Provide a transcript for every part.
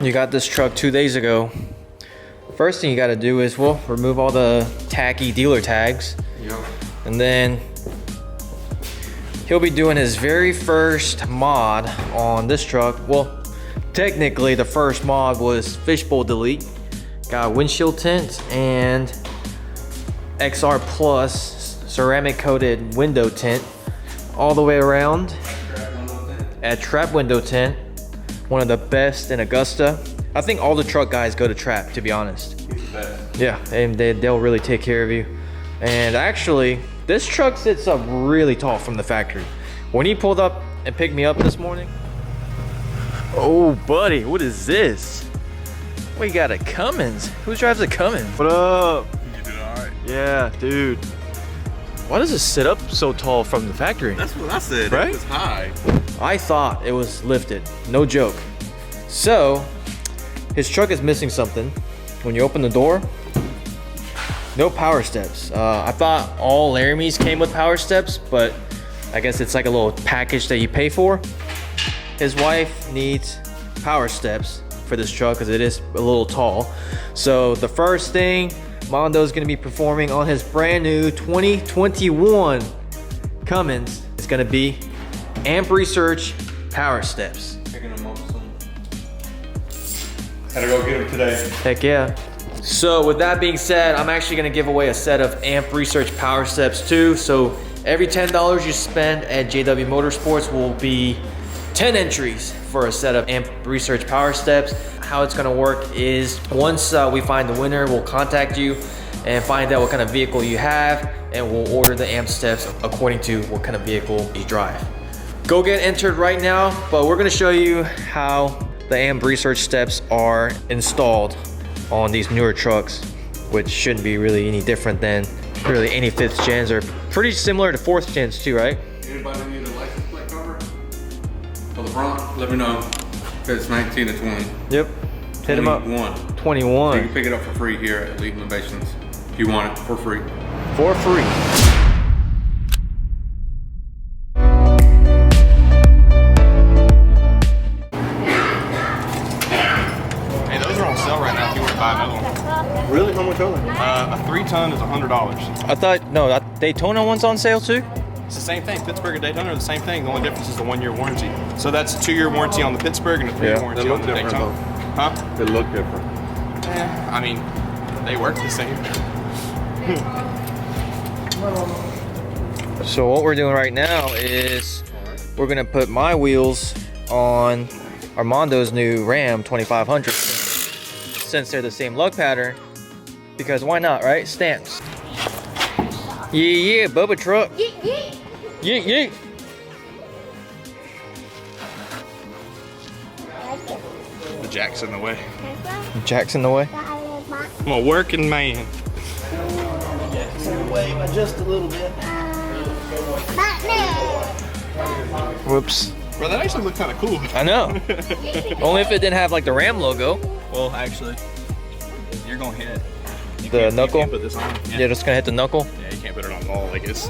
you got this truck 2 days ago. First thing you got to do is, well, remove all the tacky dealer tags. Yep. And then he'll be doing his very first mod on this truck. Well, technically the first mod was fishbowl delete. Got windshield tint and XR Plus ceramic coated window tint all the way around. At Trap window tint, one of the best in Augusta. I think all the truck guys go to Trap, to be honest. Yeah, and they'll really take care of you. And actually, this truck sits up really tall from the factory. When he pulled up and picked me up this morning, oh buddy, what is this? We got a Cummins. Who drives a Cummins? What up? You did all right. Yeah, dude. Why does it sit up so tall from the factory? That's what I said. Right? It was high. I thought it was lifted, no joke. So, his truck is missing something. When you open the door, no power steps. I thought all Laramies came with power steps, but I guess it's like a little package that you pay for. His wife needs power steps for this truck because it is a little tall. So the first thing Mondo is going to be performing on his brand new 2021 Cummins is going to be Amp Research power steps. Picking them up some. Had to go get them today. Heck yeah. So with that being said, I'm actually gonna give away a set of Amp Research power steps too. So every $10 you spend at JW Motorsports will be 10 entries for a set of Amp Research power steps. How it's gonna work is once we find the winner, we'll contact you and find out what kind of vehicle you have, and we'll order the amp steps according to what kind of vehicle you drive. Go get entered right now, but we're gonna show you how the Amp Research steps are installed on these newer trucks, which shouldn't be really any different than really any 5th gens. Or pretty similar to 4th gens too, right? Anybody need a license plate cover for the front? Let me know. If it's 19 to 20. Yep. Hit them up. 21. You can pick it up for free here at Elite Innovations if you want it for free. For free. Really? How much are they? A 3-ton is $100. I thought, no, that Daytona one's on sale too? It's the same thing. Pittsburgh and Daytona are the same thing. The only difference is the 1-year warranty. So that's a 2-year warranty on the Pittsburgh and a 3-year warranty on the Daytona. Huh? They look different. I mean, they work the same. So what we're doing right now is we're gonna put my wheels on Armando's new Ram 2500 since they're the same lug pattern, because why not, right? Stamps. Yeah, Bubba truck. Yeah. The jack's in the way. Jack's in the way. I'm a working man. Jack's in the way by just a little bit. Whoops. Bro, that actually looked kind of cool. I know. Only if it didn't have like the Ram logo. Well, actually, you're gonna hit the knuckle. You can't put this on. Yeah, just gonna hit the knuckle. Yeah, you can't put it on the wall. Like it's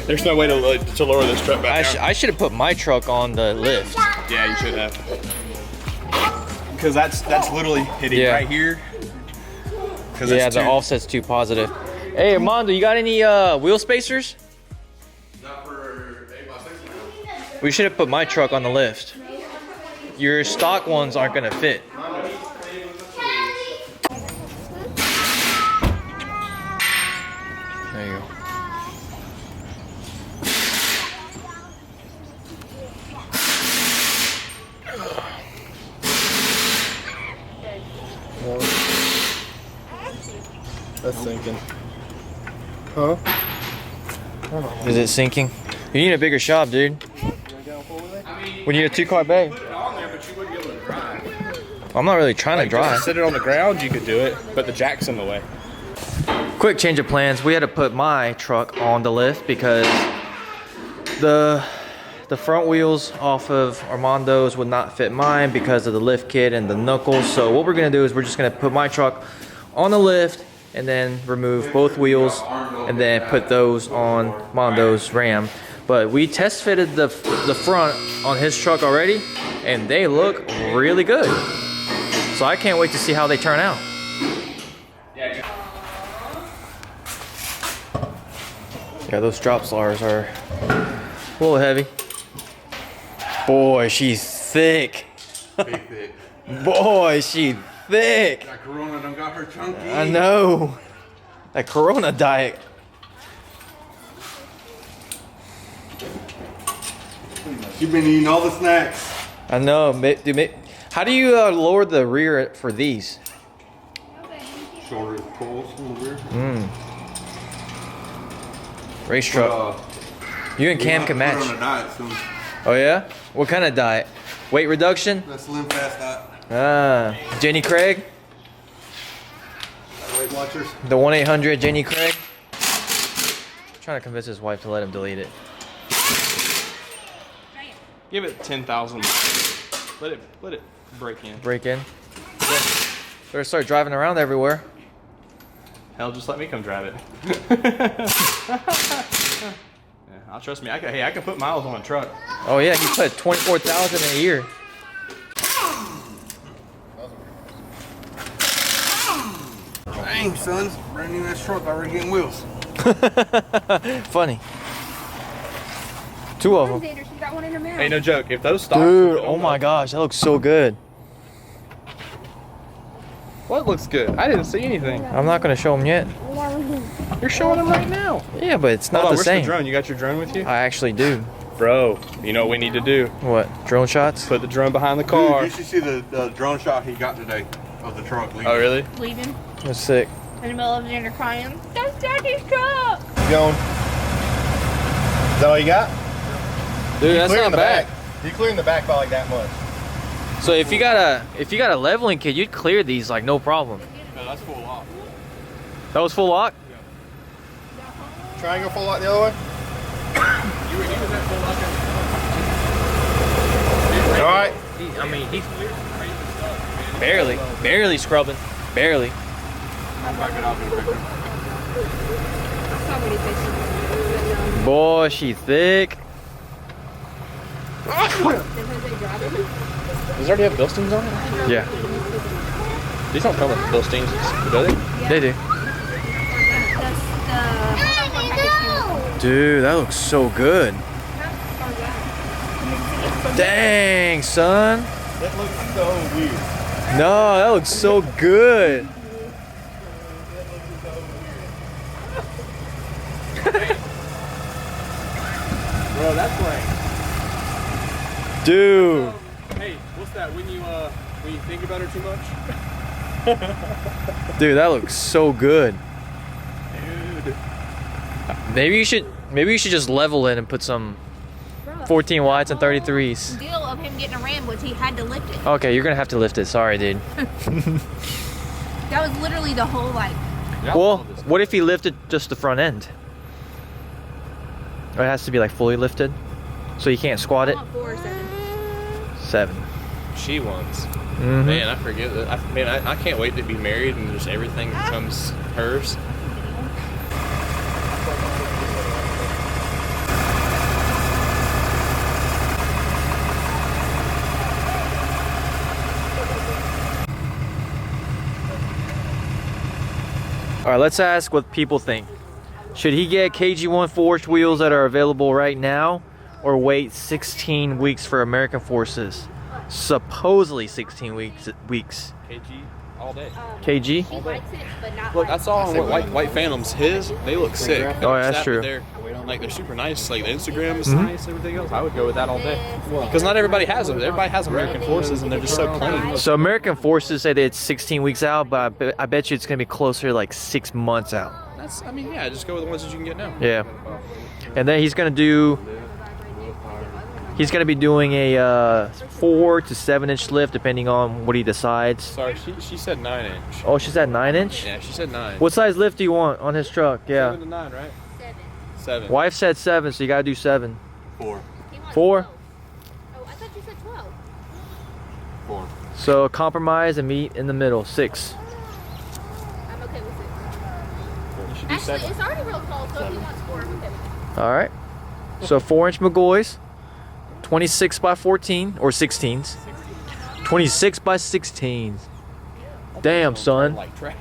there's no way to lower this truck back down. I should have put my truck on the lift. Yeah, you should have. Because that's literally hitting right here. Yeah, the offset's too positive. Hey, Armando, you got any wheel spacers? Not for 8x6. We should have put my truck on the lift. Your stock ones aren't gonna fit. There you go. That's sinking. Huh? Is it sinking? You need a bigger shop, dude. We need a 2-car bay. I'm not really trying to drive. Sit it on the ground, you could do it, but the jack's in the way. Quick change of plans. We had to put my truck on the lift because the front wheels off of Armando's would not fit mine because of the lift kit and the knuckles. So what we're gonna do is we're just gonna put my truck on the lift and then remove both wheels and then put those on Armando's Ram. But we test fitted the front on his truck already and they look really good. So I can't wait to see how they turn out. Yeah, those drop slars are a little heavy. Boy, she's thick. Big thick. Boy, she thick. That Corona done got her chunky. I know. That Corona diet. She's been eating all the snacks. I know. How do you lower the rear for these? Shorter poles in the rear. Race truck. You and Cam can match. Put her on a diet soon. Oh yeah? What kind of diet? Weight reduction? That slim fast diet. Jenny Craig? Weight Watchers. The 1-800 Jenny Craig? Trying to convince his wife to let him delete it. Give it 10,000 miles. Let it break in. Break in? Yeah. Better start driving around everywhere. Hell, just let me come drive it. Yeah, I'll trust me. I can put miles on a truck. Oh yeah, he put 24,000 in a year. Dang, son. Brand new ass truck already getting wheels. Funny. Two of them. She's got one in her mouth. Hey, no joke. If those stocks Dude, oh my gosh, that looks so good. What looks good? I didn't see anything. I'm not gonna show them yet. You're showing them right now. Yeah, but it's not Hold on, the where's same. the drone? You got your drone with you? I actually do. Bro, you know what we need to do? What? Drone shots? Put the drone behind the Dude, car. you should see the drone shot he got today of the truck. Leaving. Oh, really? Leaving That's sick. in the middle of dinner crying. That's Daddy's truck. You going? Is that all you got? Dude, that's Clearing not the bad. back. You clearing the back by like that much. So if you got a leveling kit, you'd clear these like no problem. No, that's full lock. That was full lock? Triangle full lock the other way? You were using that full lock. All right. I mean, he's barely scrubbing. Barely. I'll back it off in a picture. Somebody fixed it. Boy, she thick. Does it already have Bilsteins on it? Yeah, These don't come with Bilsteins, do they? they do. Dude, that looks so good. Dang, son. That looks so weird. No, that looks so good. Bro, that's right. Dude. Hey, what's that? When you think about her too much? Dude, that looks so good. Dude. Maybe you should just level it and put some 14 watts and 33s. Deal of him getting a Ram was he had to lift it. Okay, you're gonna have to lift it. Sorry, dude. That was literally the whole like. Well, what if he lifted just the front end? Or it has to be like fully lifted, so you can't squat it. 4 or 7. 7. She wants. Mhm. Man, I forget that. I can't wait to be married and just everything becomes hers. All right, let's ask what people think. Should he get KG1 forged wheels that are available right now, or wait 16 weeks for American Forces? Supposedly 16 weeks. KG all day. KG? He likes it, but not Look, like. I saw on White Phantoms. They look sick. Oh, yeah, that's true. They're super nice. Like the Instagram is nice. Everything else. I would go with that all day. Because not everybody has them. Everybody has American Forces, and they're just so clean. So American Forces say that it's 16 weeks out, but I bet you it's gonna be closer to like 6 months out. I mean, yeah. Just go with the ones that you can get now. Yeah. And then he's gonna be doing a 4 to 7 inch lift depending on what he decides. Sorry, she said 9 inch. Oh, she said 9 inch? Yeah, she said 9. What size lift do you want on his truck? Yeah. 7 to 9, right? 7. 7. Wife said 7, so you gotta do 7. 4. He wants 4? 12. Oh, I thought you said 12. 4. So compromise and meet in the middle. 6. I'm okay with 6. You should do Actually, 7. it's already real tall, so if he wants 4, I'm okay with it. All right. So 4-inch McGoys, 26 by 14 or 16s. 26 by 16s. Damn, son. Like trash.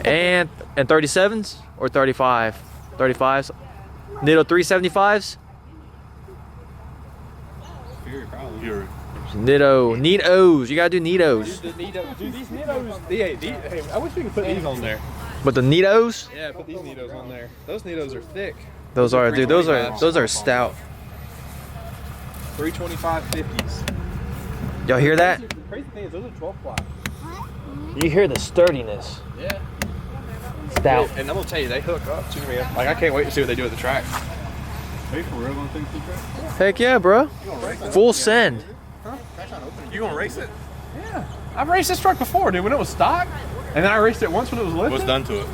And 37s or 35? 35s. Nitto 375s. Fury, probably. Fury. Nittos. You gotta do Nittos. Dude, these Nittos. Hey, I wish we could put these on there. But the Nittos, Yeah, put these Nittos on there. Those Nittos are thick. those are, dude. Those are stout. 325 50s. Y'all hear that? The crazy thing is, those are 12 ply. You hear the sturdiness. Yeah. Stout. And I'm gonna tell you, they hook up too, man. Like, I can't wait to see what they do at the track. Hey, for real, gonna take the track? Heck yeah, bro. Full send. You gonna race it? Yeah. I've raced this truck before, dude, when it was stock. And then I raced it once when it was lifted. What's done to it?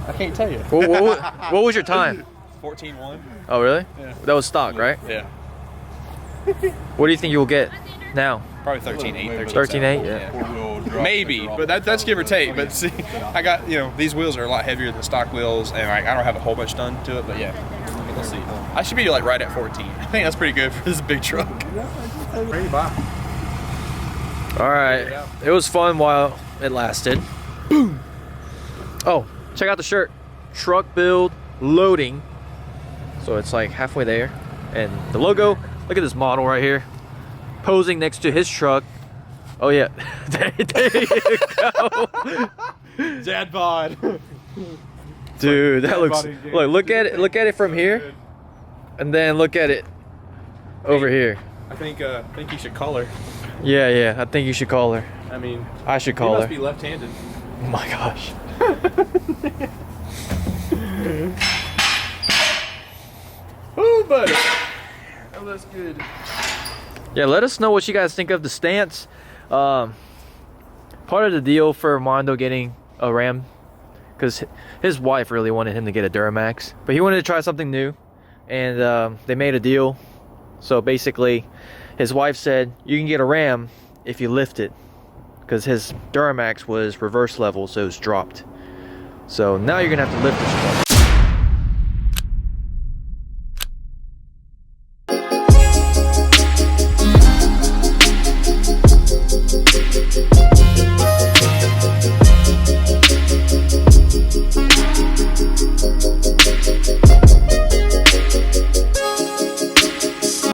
I can't tell you. What was your time? 14-1. Oh, really? Yeah. That was stock, right? Yeah. What do you think you'll get now? Probably 13.8. 13.8? Yeah. Four-wheel drop. Maybe, but that's give or take. But see, I got, these wheels are a lot heavier than stock wheels, and I don't have a whole bunch done to it, but yeah. Let's see. I should be like right at 14. I think that's pretty good for this big truck. Ready to buy. All right. It was fun while it lasted. Boom. Oh, check out the shirt. Truck build loading. So it's like halfway there. And the logo, look at this model right here. Posing next to his truck. Oh yeah. there you go. Dad bod. Dude, that looks, look at it from here. And then look at it over here. I think you should call her. Yeah, I think you should call her. I mean, I should he call must her. be left-handed. Oh my gosh. Oh, buddy. Oh, that's good. Yeah, let us know what you guys think of the stance. Part of the deal for Mondo getting a Ram, because his wife really wanted him to get a Duramax, but he wanted to try something new, and they made a deal. So basically, his wife said, you can get a Ram if you lift it, because his Duramax was reverse level, so it was dropped. So now you're gonna have to lift this truck.